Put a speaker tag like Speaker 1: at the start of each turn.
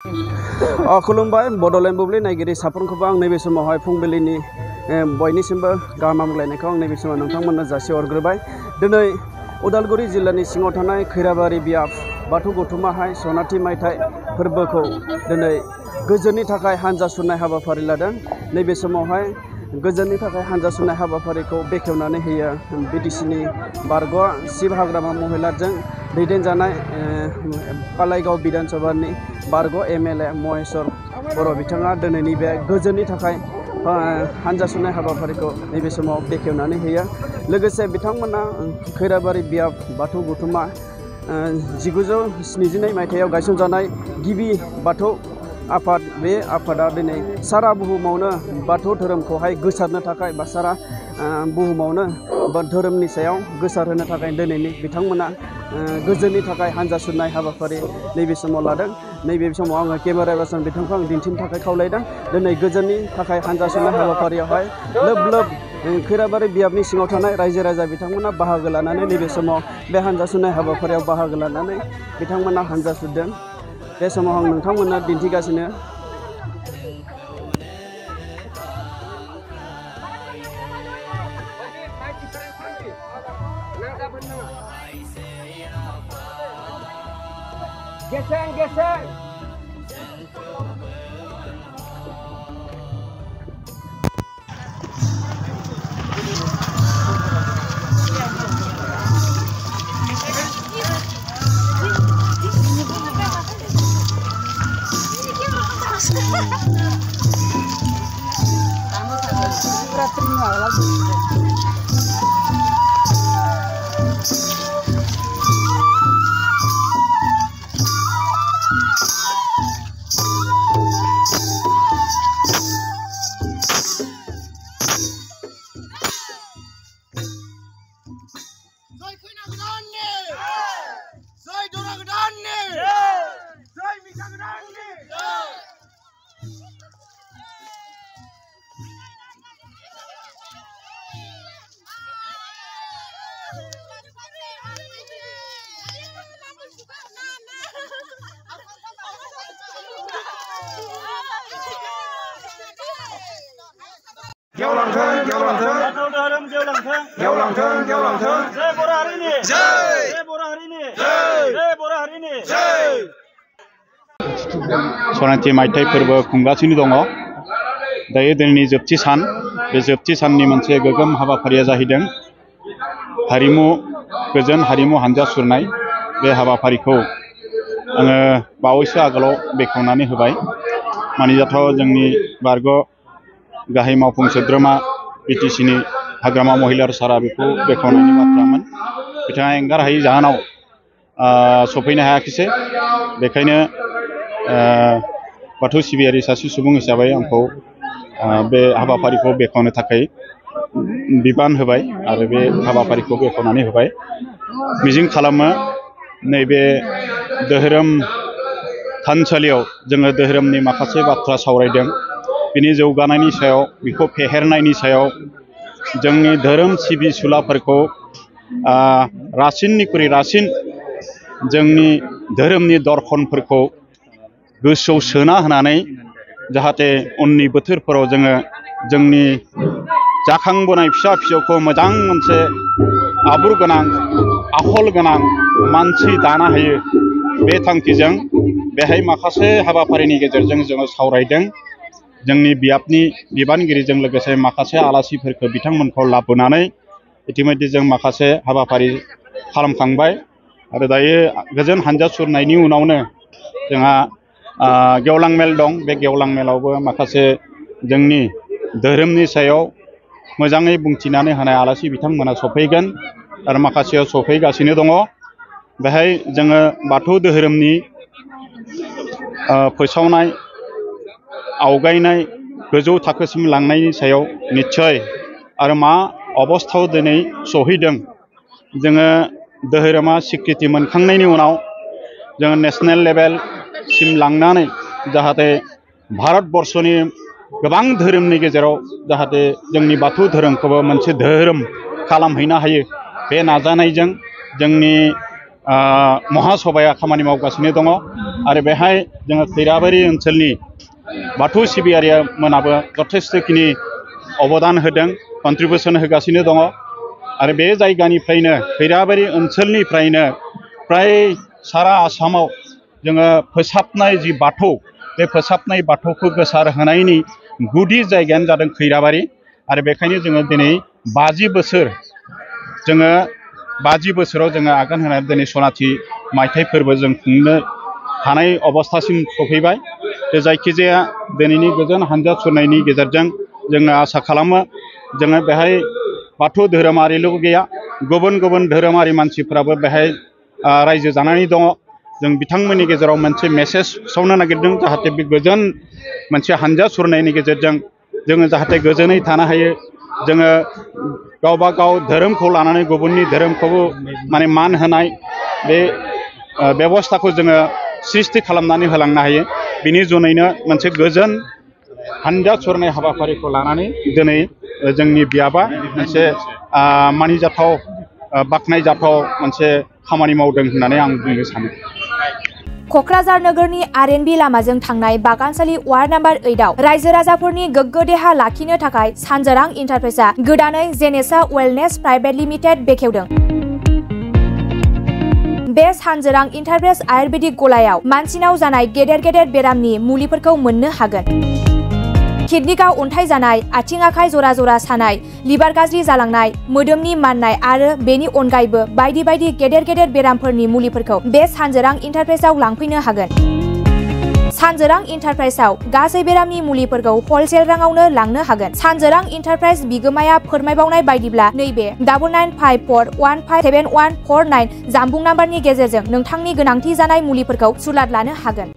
Speaker 1: खुलुमबाय बड'लेण्ड बुब्लि नायगिरि साफ्रोमखौबो आं नैबे समावहाय फुंबिलिनि बयनिसिमबो गाहाम हामलायनायखौ आं नैबे समाव नोंथांमोननो जासिहरग्रोबाय। दिनै उदालगुरि जिल्लानि सिङाव थानाय खैराबारि बियाब बाथौ गौथुमाहाय सनाथि मायथाइ फोरबोखौ दिनै गोजोननि थाखाय हानजा सुरनाय हाबाफारि लादों। नैबे समावहाय गोजोननि थाखाय हानजा सुरनाय हाबाफारिखौ बेखेवनानै होयो बिटिसिनि बारग' शिब हाग्रामा महिलारजों दैदेनजानाय कालाइगाव बिधान सभानि बारग' एमएलए महेश्वर बर' बिथाङा दिनैनि बे गोजोननि थाखाय हानजा सुरनाय हाबाफारिखौ नैबे समाव बेखेवनानै होयो। लोगोसे बिथांमोना खैराबारि बियाब बाथौ गौथुमा 1972 मायथाइयाव गायसनजानाय गिबि बाथौ आफाद। बे आफादा दिनै सारा बुहुमावनो बाथौ धोरोमखौहाय गोसारनो थाखाय बा सारा बुहुमावनो धोरोमनि सायाव गोसारहोनो थाखाय दिनैनि बिथांमोना गोजोननि थाखाय हानजा सुरनाय हाबाफारि नैबे समाव लादों। नैबे समाव आङो केमेरा पारसन बिथांखौ आं दिन्थिनो थाखाय खावलायदों। दिनै गोजोननि थाखाय हानजा सुरनाय हाबाफारियावहाय लोब लोब खैराबारि बियाबनि सिङाव थानाय रायजो राजा बिथांमोना बाहागो लानानै नैबे समाव बे हानजा सुरनाय हाबाफारियाव बाहागो लानानै बिथांमोना हानजा सुरदों। बे समाव आं नोंथांमोननो दिन्थिगासिनो। Geseng, geseng.
Speaker 2: सनाथि मायथाइ फोरबो खुंगासिनो दङ। दायो दिनैनि जोबथि सान। बे जोबथि साननि मोनसे गोग्गोम हाबाफारिया जाहैदों गोजोन हारिमु हानजा सुरनाय। बे हाबाफारिखौ आङो बावैसो आगोलाव बेखेवनानै होबाय। मानिजाथाव जोंनि बारग' गाहाय मावफुं सोद्रोमा बिटिसिनि हाग्रामा महिलार सारा बेखौ बेखेवनायनि बाथ्रामोन। बिथाङा एंगारहायै जाहोनाव सफैनो हायाखिसै। बेखायनो बाथौ सिबियारि सासे सुबुं हिसाबै आंखौ बे हाबाफारिखौ बेखेवनो थाखाय बिबान होबाय आरो बे हाबाफारिखौ बेखेवनानै होबाय। मिजिं खालामो नैबे धोरोम थानसालियाव जोङो धोरोमनि माखासे बाथ्रा सावरायदों। बिनि जौगानायनि सायाव, बेखौ फेहेरनायनि सायाव जोंनि धोरोम सिबिसुलाफोरखौ रासिननिख्रुइ रासिन जोंनि धोरोमनि दर्शनफोरखौ गोसोआव सोना होनानै जाहाथे उननि बोथोरफोराव जोङो जोंनि जाखांबोनाय फिसा फिसौखौ मोजां मोनसे आबुर गोनां आखल गोनां मानसि दानो हायो। बे थांखिजों बेहाय माखासे हाबाफारिनि गेजेरजों जोङो सावरायदों। जोंनि बियाबनि बिबानगिरिजों लोगोसे माखासे आलासिफोरखौ बिथांमोनखौ लाबोनानै इतिमध्य जों माखासे हाबाफारि खालामखांबाय आरो दायो गोजोन हानजा सुरनायनि उनावनो जोंहा गेवलां मेल दं। बे गेवलां मेलावबो माखासे जोंनि धोरोमनि सायाव मोजाङै बुंथिनानै होनाय आलासि बिथांमोना सफैगोन आरो माखासेयाव सफैगासिनो दङ। बेहाय जोङो बाथौ धोरोमनि फोसावनाय, आवगायनाय, गोजौ थाखोसिम लांनायनि सायाव निस्सय आरो मा अबस्थायाव दिनै सहैदों। जोङो धोरोमा स्वीकृति मोनखांनायनि उनाव जोङो नेशनेल लेभेलसिम लांनानै जाहाथे भारतबर्षनि गोबां धोरोमनि गेजेराव जाहाथे जोंनि बाथौ धोरोमखौबो मोनसे धोरोम खालामहैनो हायो। बे नाजानायजों जोंनि महासभाया खामानि मावगासिनो दङ आरो बेहाय जोङो खैराबारि ओनसोलनि बाथौ सिबियारि मोनाबो जथेस्थखिनि अबदान होदों कन्ट्रिबिउसन होगासिनो दङ आरो बे जायगानिफ्रायनो खैराबारि ओनसोलनिफ्रायनो फ्राय सारा आसामाव जोङो फोसाबनाय जि बाथौ बे फोसाबनाय बाथौखौ गोसार होनायनि गुदि जायगायानो जादों खैराबारि आरो बेखायनो जोङो दिनै 50 बोसोर जोङो 50 बोसोराव जोङो आगान होनानै दिनै सनाथि मायथाइ फोरबो जों खुंनो हानाय अबस्थासिम सफैबाय बे जायखिजाया दिनैनि गोजोन हानजा सुरनायनि गेजेरजों जोङो आसा खालामो जोङो बेहाय बाथौ धोरोमारिल' गैया गुबुन गुबुन धोरोमारि मानसिफ्राबो बेहाय रायजो जानानै दङ जों बिथांमोननि गेजेराव मोनसे मेसेज फोसावनो नागिरदों जाहाथे बे गोजोन मोनसे हानजा सुरनायनि गेजेरजों जोङो जाहाथे गोजोनै थानो हायो जोङो गावबा गाव धोरोमखौ लानानै गुबुननि धोरोमखौबो माने मान होनाय बे बेबस्थाखौ जोङो सृष्टि खालामनानै होलांनो हायो बिनि जुनैनो मोनसे गोजोन हानजा सुरनाय हाबाफारिखौ लानानै दिनै जोंनि बियाबा मोनसे मानिजाथाव बाख्नायजाथाव मोनसे खामानि मावदों होननानै आं बुंनो सानो
Speaker 3: क'क्राझार नोगोरनि आर.एन.बी लामाजों थांनाय बागानसालि वार्ड नाम्बार 8 आव रायजो राजाफोरनि गोग्गो देहा लाखिनो थाखाय सानजोरां इन्टारप्राइजआ गोदानै जेनेसा वेलनेस प्राइभेट लिमिटेड बेखेवदों। बे सानजोरां इन्टारप्राइज आयुर्वेदिक गलायाव मानसिनाव जानाय गेदेर गेदेर बेरामनि मुलिफोरखौ मोननो हागोन। किडनिकआव अन्थाइ जानाय, आथिं आखाइ जरा जरा सानाय, लिभार गाज्रि जालांनाय, मोदोमनि माननाय आरो बेनि अनगायैबो बायदि बायदि गेदेर गेदेर बेरामफोरनि मुलिफोरखौ बे सानजोरां इन्टारप्राइजआव लांफैनो हागोन। सानजोरां इन्टारप्राइजआव गासै बेरामनि मुलिफोरखौ हलसेल राङावनो लांनो हागोन। सानजोरां इन्टारप्राइज बिगोमाया फोरमायबावनाय बायदिब्ला नैबे 9954157149 जानबुं नाम्बारनि गेजेरजों नोंथांनि गोनांथि जानाय मुलिफोरखौ सुलाद लानो हागोन।